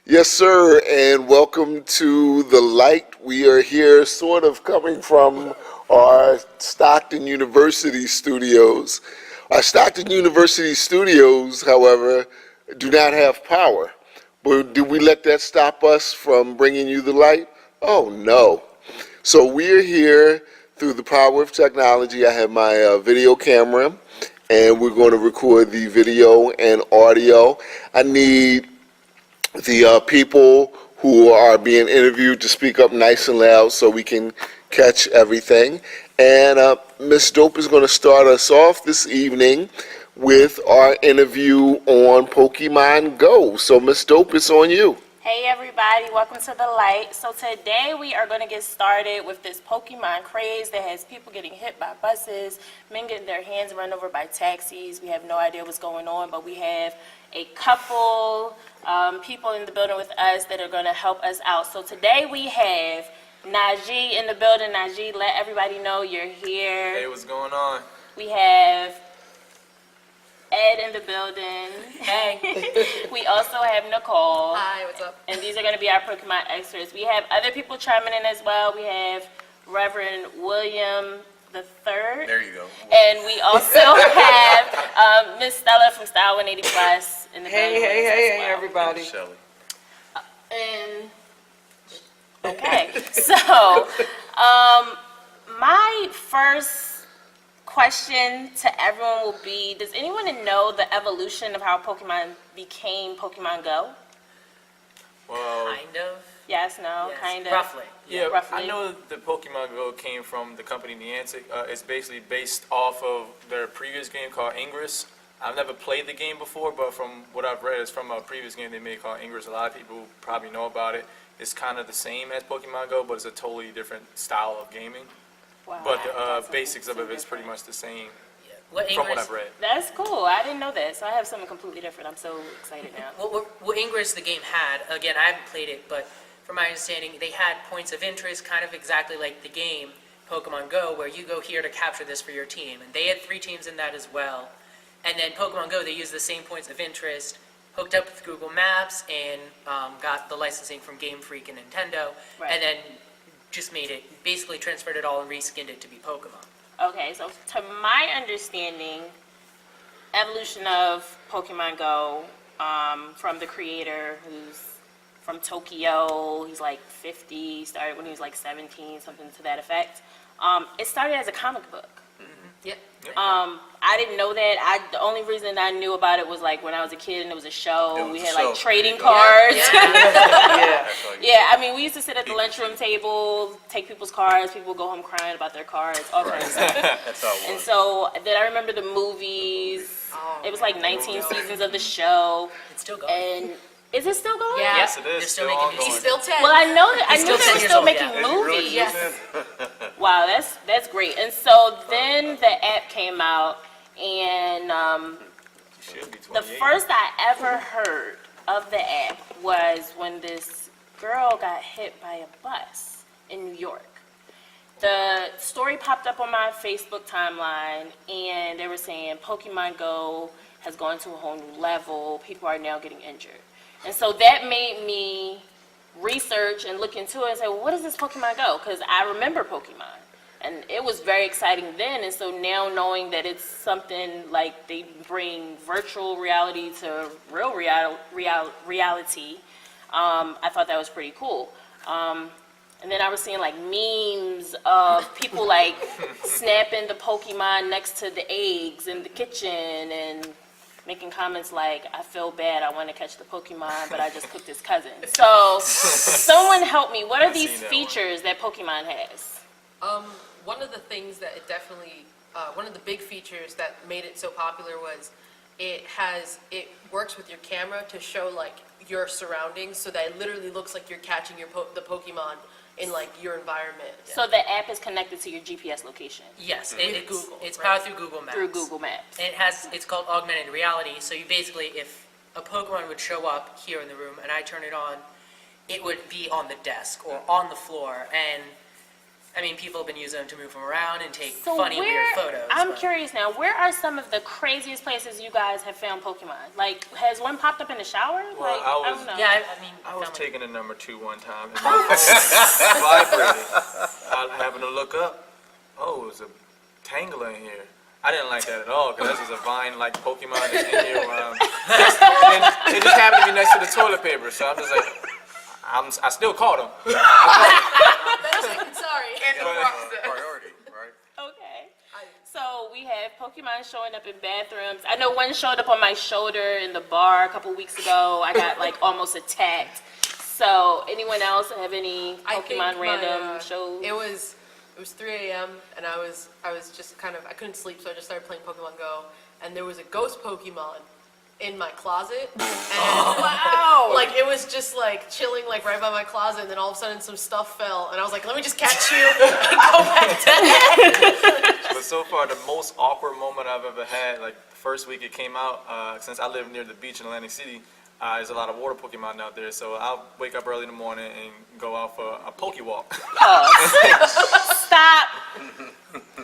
Yes, sir, and welcome to The Light. We are here sort of coming from our Stockton University studios. Our Stockton University studios, however, do not have power. But do we let that stop us from bringing you The Light? Oh, no. So we're here through the power of technology. I have my video camera, and we're going to record the video and audio. I need the people who are being interviewed to speak up nice and loud so we can catch everything. And Ms. Dope is going to start us off this evening with our interview on Pokemon Go. So, Ms. Dope, it's on you. Hey everybody, welcome to The Light. So today we are going to get started with this Pokemon craze that has people getting hit by buses, men getting their hands run over by taxis. We have no idea what's going on, but we have a couple people in the building with us that are going to help us out. So today we have Najee in the building. Najee, let everybody know you're here. Hey, what's going on? We have Ed in the building. Hey. We also have Nicole. Hi, what's up? And these are going to be our Pokemon extras. We have other people chiming in as well. We have Reverend William the Third. There you go. And we also have Miss Stella from Style 180 Plus in the building. Hey, everybody. Shelly. And okay, so my first question to everyone will be, does anyone know the evolution of how Pokemon became Pokemon Go? Well, Kind of. Yes, no, Yes, kind of? roughly. yeah, roughly. I know the Pokemon Go came from the company Niantic. It's basically based off of their previous game called Ingress. I've never played the game before, but from what I've read, it's from a previous game they made called Ingress. A lot of people probably know about it. It's kind of the same as Pokemon Go, but it's a totally different style of gaming. Wow, But the that's basics of so it is pretty different. much the same Yeah. What from what Ingress, I've read. That's cool. I didn't know that, so I have something completely different. I'm so excited now. what Ingress the game had, again, I haven't played it, but from my understanding, they had points of interest kind of exactly like the game Pokemon Go, where you go here to capture this for your team. And they had 3 teams in that as well. And then Pokemon Go, they used the same points of interest, hooked up with Google Maps, and got the licensing from Game Freak and Nintendo, Right. and then just made it, basically transferred it all and reskinned it to be Pokemon. Okay, so to my understanding, evolution of Pokemon Go from the creator who's from Tokyo, he's like 50, started when he was like 17, something to that effect. It started as a comic book. Yep. I didn't know that. The only reason I knew about it was like when I was a kid and it was a show. It was We a had show. like trading There you go. cards. Yeah. That's all you- Yeah, I mean, we used to sit at the lunchroom table, take people's cards. People would go home crying about their cards, all kinds of stuff. That's how it And was. so then I remember the movies. Oh, It was like 19 seasons of the show. It's still going. And is it still going? Yeah. Yes, it They're is. still Still making ongoing. He's still 10. Well, I know that I He's knew still they were 10 years still old, making yeah. movies. Yes. Wow, that's great. And so then the app came out, and Should be the 28. first I ever heard of the app was when this girl got hit by a bus in New York. The story popped up on my Facebook timeline, and they were saying Pokemon Go has gone to a whole new level. People are now getting injured. And so that made me research and look into it and say, well, what is this Pokemon Go? Because I remember Pokemon. And it was very exciting then. And so now knowing that it's something like they bring virtual reality to real reality, I thought that was pretty cool. And then I was seeing like memes of people like snapping the Pokemon next to the eggs in the kitchen and making comments like, I feel bad, I want to catch the Pokemon, but I just cooked his cousin. So someone help me. What are I've these seen that features that Pokemon has? One of the things that it definitely, one of the big features that made it so popular was it works with your camera to show like your surroundings, so that it literally looks like you're catching the Pokemon in like your environment. So the app is connected to your GPS location Yes, With it's Google, It's right. powered through Google Maps. through Google Maps. And it's called augmented reality. So you basically, if a Pokemon would show up here in the room and I turn it on, it would be on the desk or on the floor. And I mean, people have been using them to move them around and take So funny, weird where, photos. I'm but- curious now, where are some of the craziest places you guys have found Pokemon? Like, has one popped up in the shower? Well, Like, I I was- don't know. Yeah, I mean, I was found, like- taking a number 2 one time, and my phone vibrated. I happened to look up. Oh, it was a Tangela in here. I didn't like that at all, because that's just a vine-like Pokemon that's in here. And it just happened to be next to the toilet paper, so I'm just like, I still called him. Sorry. Priority, right? Okay. So we have Pokemon showing up in bathrooms. I know one showed up on my shoulder in the bar a couple weeks ago. I got like almost attacked. So anyone else have any I think Pokemon my, random shows? It was 3 a.m. and I was just kind of, I couldn't sleep, so I just started playing Pokemon Go. And there was a ghost Pokemon in my closet. And Wow. like it was just like chilling like right by my closet, and then all of a sudden some stuff fell, and I was like, let me just catch you and go back to But so far, the most awkward moment I've ever had, like the first week it came out, since I live near the beach in Atlantic City, there's a lot of water Pokemon out there, so I'll wake up early in the morning and go out for a Pokewalk. Stop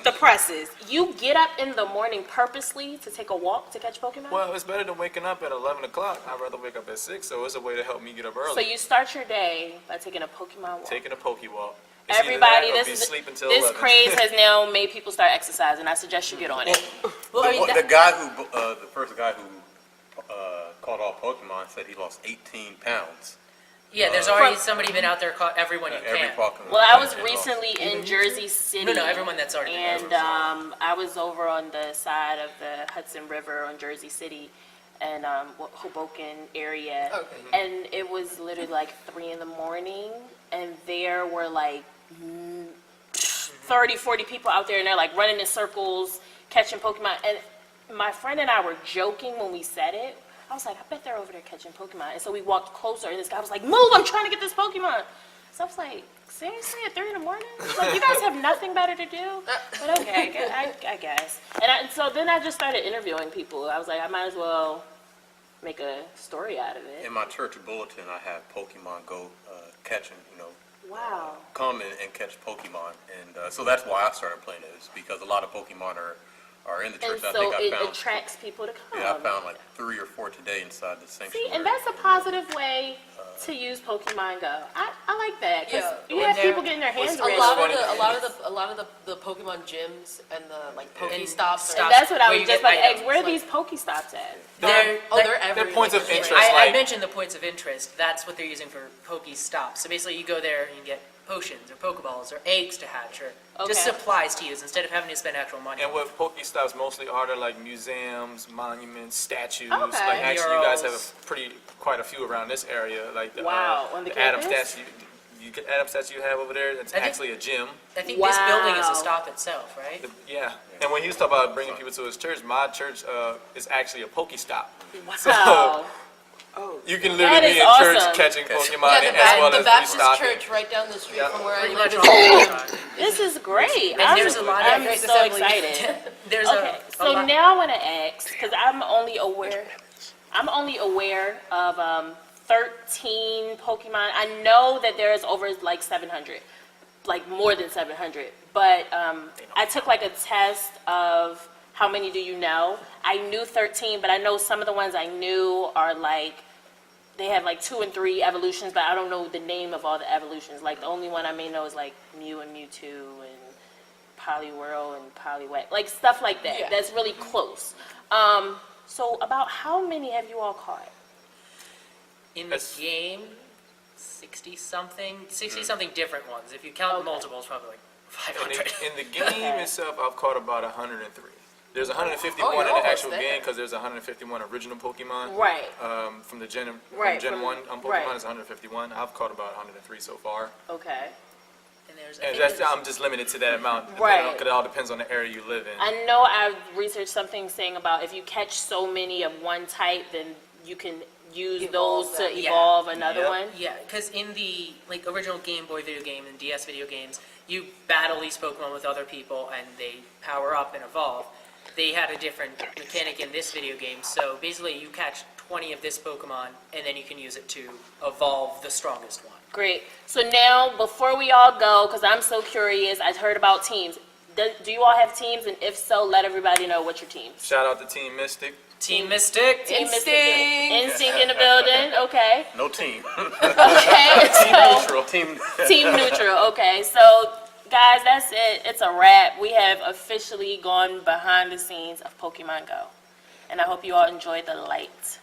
the presses. You get up in the morning purposely to take a walk to catch Pokemon? Well, it's better than waking up at 11 o'clock. I'd rather wake up at 6, so it's a way to help me get up early. So you start your day by taking a Pokemon walk. Taking a Pokewalk. It's either Everybody, that or be this sleeping till this 11. craze has now made people start exercising. I suggest you get on it. Well, I mean, The guy who, the first guy who caught all Pokemon said he lost 18 pounds. Yeah, there's already somebody been out there caught everyone you Every can. Pokemon. Well, I was and lost. recently in Jersey City. No, everyone that's already been And over. I was over on the side of the Hudson River on Jersey City and Hoboken area. Okay. And it was literally like 3 in the morning, and there were like 30, 40 people out there, and they're like running in circles, catching Pokemon. And my friend and I were joking when we said it. I was like, I bet they're over there catching Pokemon. And so we walked closer, and this guy was like, move, I'm trying to get this Pokemon. So I was like, seriously, at 3 in the morning? Like, you guys have nothing better to do? But okay, I guess. And so then I just started interviewing people. I was like, I might as well make a story out of it. In my church bulletin, I have Pokemon Go catching, Wow. come and catch Pokemon. And so that's why I started playing it, is because a lot of Pokemon are in the church. And I so think I it found, attracts people to come. yeah, I found like 3 or 4 today inside the sanctuary. See, and that's a positive way to use Pokemon Go. I like that, because Yeah. you And have there people getting their hands a raised. lot funny. of the Pokemon gyms and the like Pokestops. And that's what I where was you just get about to ask. items, Where are like- these Pokestops at? They're everywhere. points of Like, interest. I like- mentioned the points of interest. That's what they're using for Pokestops. So basically, you go there and you get potions or Pokeballs or eggs to hatch or just Okay. supplies to use instead of having to spend actual money. And what Pokestops mostly are, they're like museums, monuments, statues. Okay. Like actually, you guys have Murals. quite a few around this area. Like the, Wow, on the Adam campus? statue, you get Adam statue you have over there. It's I think- actually a gym. I think this building is Wow. a stop itself, right? Yeah. And when he was talking about bringing people to his church, my church is actually a Pokestop. Wow. You can That literally is be in church awesome. catching Yeah, Pokemon the, as well the as Baptist restocking. church right down the street Yeah. from where I Pretty live. much all the time. This is great. And there's a lot of I'm Grace so Assembly. excited. There's Okay, a so lot. now I want to ask, because I'm only aware of 13 Pokemon. I know that there's over like 700, like more than 700. But I took like a test of how many do you know. I knew 13, but I know some of the ones I knew are like, they have like 2 and 3 evolutions, but I don't know the name of all the evolutions. Like the only one I may know is like Mew and Mewtwo and Poliwhirl and Poliwag, like stuff like that. Yeah. That's really close. So about how many have you all caught? In the That's- game, 60-something different ones. If you count Okay. multiples, probably like In 500. the game Okay. itself, I've caught about 103. There's 151 you're in the almost actual there. game because there's 151 original Pokemon. Right. From the Gen, Right, Gen from- 1 on Pokemon right. is 151. I've caught about 103 so far. Okay. And there's, I And think that's, there's- I'm just limited to that amount. Right. Because it all depends on the area you live in. I know I've researched something saying about if you catch so many of one type, then you can use Evolve those them. to Yeah. evolve another Yep. one. Yeah, because in the like original Game Boy video game and DS video games, you battle these Pokemon with other people and they power up and evolve. They had a different mechanic in this video game, so basically you catch 20 of this Pokemon and then you can use it to evolve the strongest one. Great. So now, before we all go, because I'm so curious, I heard about teams. Do you all have teams? And if so, let everybody know what your teams. Shout out to Team Mystic. Team Mystic. Team Mystic. Instinct. Instinct in the building, okay. No team. Okay, Team so, neutral. Team. team neutral, okay. So, guys, that's it. It's a wrap. We have officially gone behind the scenes of Pokemon Go. And I hope you all enjoyed the light.